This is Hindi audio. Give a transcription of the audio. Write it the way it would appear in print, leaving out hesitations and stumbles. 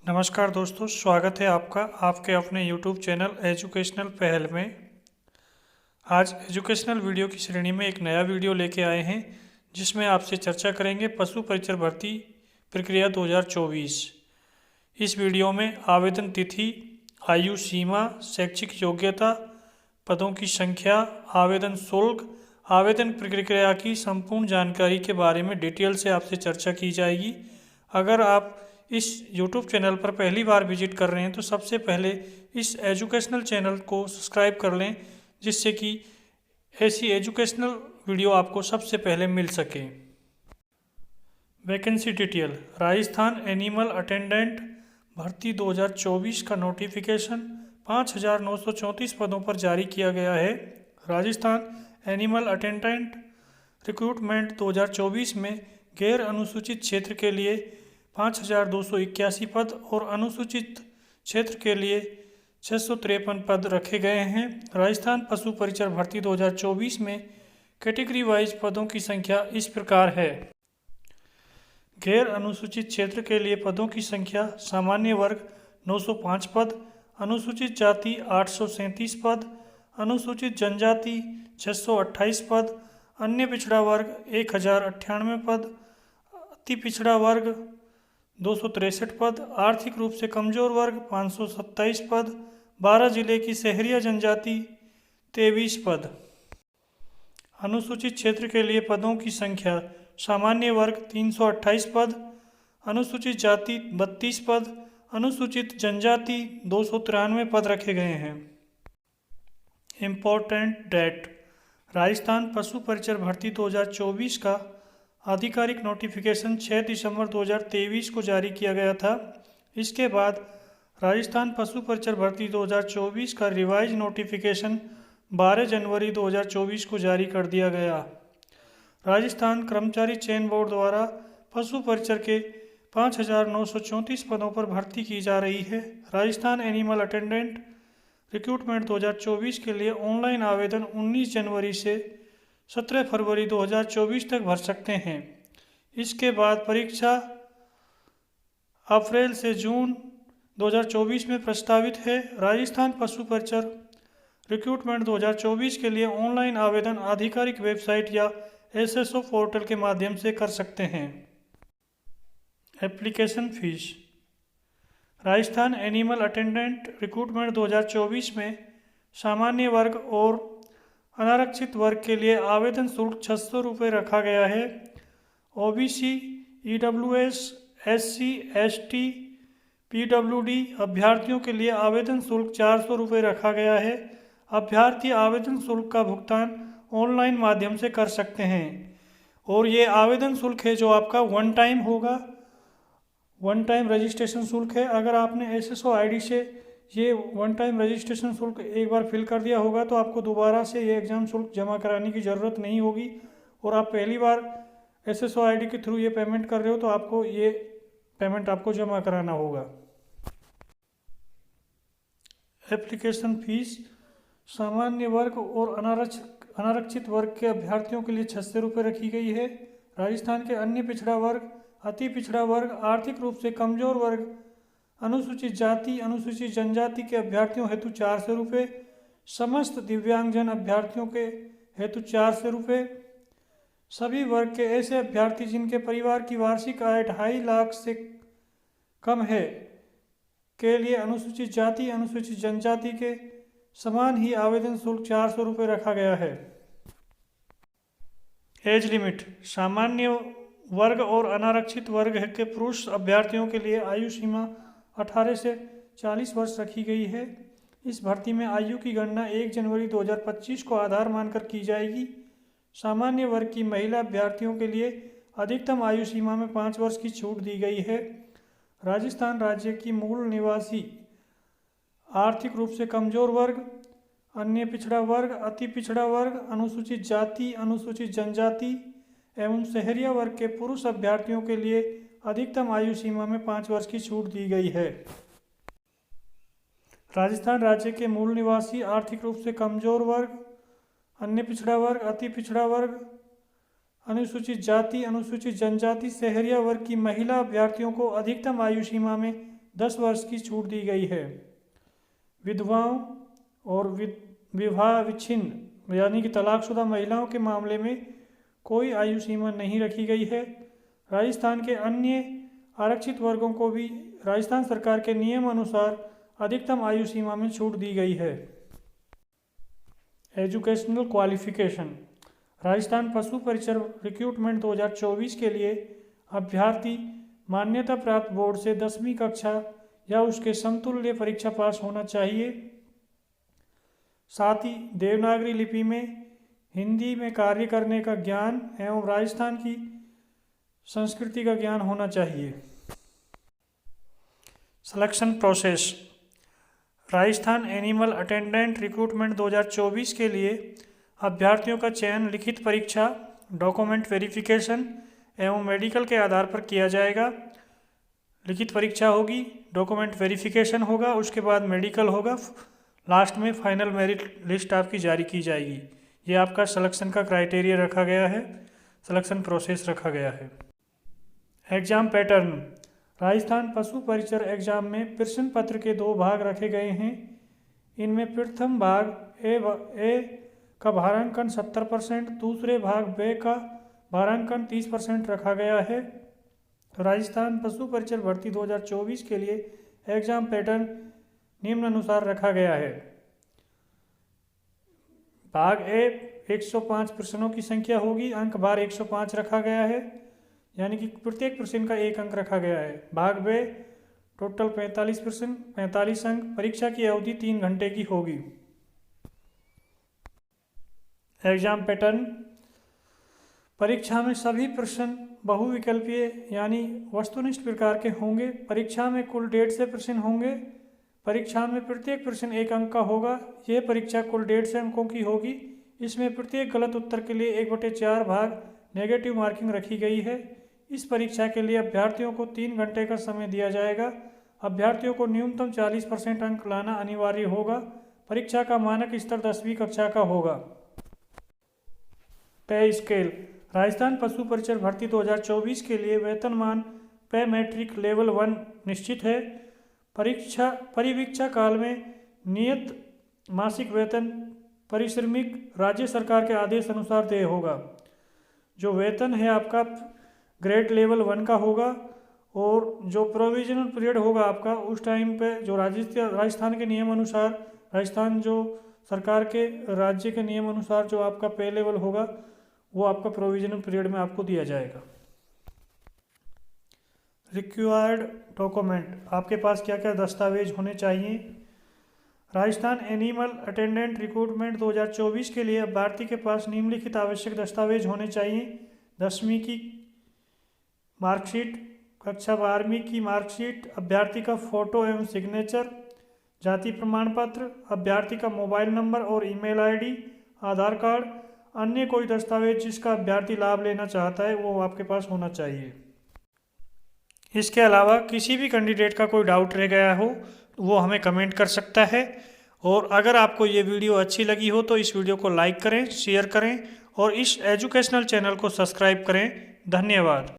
नमस्कार दोस्तों, स्वागत है आपका आपके अपने YouTube चैनल एजुकेशनल पहल में। आज एजुकेशनल वीडियो की श्रेणी में एक नया वीडियो लेके आए हैं जिसमें आपसे चर्चा करेंगे पशु परिचर भर्ती प्रक्रिया 2024। इस वीडियो में आवेदन तिथि, आयु सीमा, शैक्षिक योग्यता, पदों की संख्या, आवेदन शुल्क, आवेदन प्रक्रिया की संपूर्ण जानकारी के बारे में डिटेल से आपसे चर्चा की जाएगी। अगर आप इस YouTube चैनल पर पहली बार विजिट कर रहे हैं तो सबसे पहले इस एजुकेशनल चैनल को सब्सक्राइब कर लें, जिससे कि ऐसी एजुकेशनल वीडियो आपको सबसे पहले मिल सके। Vacancy detail. Rajasthan animal attendant भर्ती 2024 का नोटिफिकेशन 5,934 पदों पर जारी किया गया है। राजस्थान एनिमल अटेंडेंट रिक्रूटमेंट 2024 में गैर अनुसूचित क्षेत्र के लिए 5,281 पद और अनुसूचित क्षेत्र के लिए 653 पद रखे गए हैं। राजस्थान पशु परिचर भर्ती 2024 में कैटेगरी वाइज पदों की संख्या इस प्रकार है। गैर अनुसूचित क्षेत्र के लिए पदों की संख्या: सामान्य वर्ग 905 पद, अनुसूचित जाति 837 पद, अनुसूचित जनजाति 628 पद, अन्य पिछड़ा वर्ग 1098 पद, अति पिछड़ा वर्ग 263 पद, आर्थिक रूप से कमजोर वर्ग 527 पद, 12 जिले की शहरिया जनजाति 23 पद। अनुसूचित क्षेत्र के लिए पदों की संख्या: सामान्य वर्ग 328 पद, अनुसूचित जाति 32 पद, अनुसूचित जनजाति 293 पद रखे गए हैं। Important date. राजस्थान पशु परिचर भर्ती 2024 का आधिकारिक नोटिफिकेशन 6 दिसंबर 2023 को जारी किया गया था। इसके बाद राजस्थान पशु परिचर भर्ती 2024 का रिवाइज नोटिफिकेशन 12 जनवरी 2024 को जारी कर दिया गया। राजस्थान कर्मचारी चयन बोर्ड द्वारा पशु परिचर के 5,934 पदों पर भर्ती की जा रही है। राजस्थान एनिमल अटेंडेंट रिक्रूटमेंट 2024 के लिए ऑनलाइन आवेदन 19 जनवरी से 17 फरवरी 2024 तक भर सकते हैं। इसके बाद परीक्षा अप्रैल से जून 2024 में प्रस्तावित है। राजस्थान पशु परिचर रिक्रूटमेंट 2024 के लिए ऑनलाइन आवेदन आधिकारिक वेबसाइट या एसएसओ पोर्टल के माध्यम से कर सकते हैं। Application fees. Rajasthan animal attendant recruitment 2024 में सामान्य वर्ग और अनारक्षित वर्ग के लिए आवेदन शुल्क 600 रुपये रखा गया है। OBC, EWS, SC, ST, PWD अभ्यर्थियों के लिए आवेदन शुल्क 400 रुपये रखा गया है। अभ्यर्थी आवेदन शुल्क का भुगतान ऑनलाइन माध्यम से कर सकते हैं और ये आवेदन शुल्क है जो आपका वन टाइम होगा, वन टाइम रजिस्ट्रेशन शुल्क है। अगर आपने एसएसओ आईडी से ये वन टाइम रजिस्ट्रेशन शुल्क एक बार फिल कर दिया होगा तो आपको दोबारा से ये एग्ज़ाम शुल्क जमा कराने की ज़रूरत नहीं होगी। और आप पहली बार एसएसओ आईडी के थ्रू ये पेमेंट कर रहे हो तो आपको ये पेमेंट आपको जमा कराना होगा। Application fees. सामान्य वर्ग और अनारक्षित वर्ग के अभ्यर्थियों के लिए 600 रुपये रखी गई है। राजस्थान के अन्य पिछड़ा वर्ग, अति पिछड़ा वर्ग, आर्थिक रूप से कमजोर वर्ग, अनुसूचित जाति, अनुसूचित जनजाति के अभ्यर्थियों हेतु 400 रुपये, समस्त दिव्यांगजन अभ्यर्थियों के हेतु 400 रुपये, सभी वर्ग के ऐसे अभ्यर्थी जिनके परिवार की वार्षिक आय 2.5 लाख से कम है के लिए अनुसूचित जाति, अनुसूचित जनजाति के समान ही आवेदन शुल्क 400 रुपये रखा गया है। Age limit. सामान्य वर्ग और अनारक्षित वर्ग के पुरुष अभ्यर्थियों के लिए आयु सीमा 18 से 40 वर्ष रखी गई है। इस भर्ती में आयु की गणना 1 जनवरी 2025 को आधार मानकर की जाएगी। सामान्य वर्ग की महिला अभ्यर्थियों के लिए अधिकतम आयु सीमा में 5 वर्ष की छूट दी गई है। राजस्थान राज्य की मूल निवासी, आर्थिक रूप से कमजोर वर्ग, अन्य पिछड़ा वर्ग, अति पिछड़ा वर्ग, अनुसूचित जाति, अनुसूचित जनजाति एवं शहरिया वर्ग के पुरुष अभ्यर्थियों के लिए अधिकतम आयु सीमा में 5 वर्ष की छूट दी गई है। राजस्थान राज्य के मूल निवासी, आर्थिक रूप से कमजोर वर्ग, अन्य पिछड़ा वर्ग, अति पिछड़ा वर्ग, अनुसूचित जाति, अनुसूचित जनजाति, शहरिया वर्ग की महिला अभ्यर्थियों को अधिकतम आयु सीमा में 10 वर्ष की छूट दी गई है। विधवाओं और विवाह विच्छिन्न यानी कि तलाकशुदा महिलाओं के मामले में कोई आयु सीमा नहीं रखी गई है। राजस्थान के अन्य आरक्षित वर्गों को भी राजस्थान सरकार के नियम अनुसार अधिकतम आयु सीमा में छूट दी गई है। Educational qualification. राजस्थान पशु परिचर रिक्रूटमेंट 2024 के लिए अभ्यर्थी मान्यता प्राप्त बोर्ड से 10वीं कक्षा या उसके समतुल्य परीक्षा पास होना चाहिए। साथ ही देवनागरी लिपि में हिंदी में कार्य करने का ज्ञान एवं राजस्थान की संस्कृति का ज्ञान होना चाहिए। Selection process. Rajasthan animal attendant recruitment 2024 के लिए अभ्यर्थियों का चयन लिखित परीक्षा, डॉक्यूमेंट वेरिफिकेशन एवं मेडिकल के आधार पर किया जाएगा। लिखित परीक्षा होगी, डॉक्यूमेंट वेरिफिकेशन होगा, उसके बाद मेडिकल होगा, लास्ट में फाइनल मेरिट लिस्ट आपकी जारी की जाएगी। ये आपका सिलेक्शन का क्राइटेरिया रखा गया है, सिलेक्शन प्रोसेस रखा गया है। Exam pattern. राजस्थान पशु परिचर एग्जाम में प्रश्न पत्र के 2 भाग रखे गए हैं। इनमें प्रथम भाग ए का भारांकन 70%, दूसरे भाग बे का भारांकन 30% रखा गया है। राजस्थान पशु परिचर भर्ती 2024 के लिए एग्जाम पैटर्न निम्नानुसार रखा गया है। भाग ए 105 प्रश्नों की संख्या होगी, अंक भार 105 रखा गया है, यानी कि प्रत्येक प्रश्न का 1 अंक रखा गया है। भाग बे टोटल 45 प्रश्न, 45 अंक। परीक्षा की अवधि 3 घंटे की होगी। Exam pattern. परीक्षा में सभी प्रश्न बहुविकल्पीय यानी वस्तुनिष्ठ प्रकार के होंगे। परीक्षा में कुल 150 प्रश्न होंगे। परीक्षा में प्रत्येक प्रश्न 1 अंक का होगा। यह परीक्षा कुल 150 अंकों की होगी। इसमें प्रत्येक गलत उत्तर के लिए 1/4 भाग नेगेटिव मार्किंग रखी गई है। इस परीक्षा के लिए अभ्यर्थियों को 3 घंटे का समय दिया जाएगा। अभ्यर्थियों को न्यूनतम 40% अंक लाना अनिवार्य होगा। परीक्षा का मानक स्तर 10वीं कक्षा का होगा। पे स्केल। राजस्थान पशु परिचर भर्ती 2024 के लिए वेतनमान पे मैट्रिक लेवल 1 निश्चित है। परिवीक्षा काल में नियत मासिक वेतन परिश्रमिक राज्य सरकार के आदेश अनुसार देय होगा। जो वेतन है आपका ग्रेड लेवल 1 का होगा और जो प्रोविजनल पीरियड होगा आपका उस टाइम पे जो राजस्थान के नियम अनुसार, राजस्थान जो सरकार के राज्य के नियम अनुसार जो आपका पे लेवल होगा वो आपका प्रोविजनल पीरियड में आपको दिया जाएगा। Required document. आपके पास क्या क्या दस्तावेज होने चाहिए। राजस्थान एनिमल अटेंडेंट रिक्रूटमेंट 2024 के लिए अभ्यर्थी के पास निम्नलिखित आवश्यक दस्तावेज होने चाहिए। 10वीं की मार्कशीट, कक्षा 12वीं की मार्कशीट, अभ्यर्थी का फोटो एवं सिग्नेचर, जाति प्रमाण पत्र, अभ्यर्थी का मोबाइल नंबर और ईमेल आईडी, आधार कार्ड, अन्य कोई दस्तावेज जिसका अभ्यर्थी लाभ लेना चाहता है वो आपके पास होना चाहिए। इसके अलावा किसी भी कैंडिडेट का कोई डाउट रह गया हो वो हमें कमेंट कर सकता है। और अगर आपको ये वीडियो अच्छी लगी हो तो इस वीडियो को लाइक करें, शेयर करें और इस एजुकेशनल चैनल को सब्सक्राइब करें। धन्यवाद।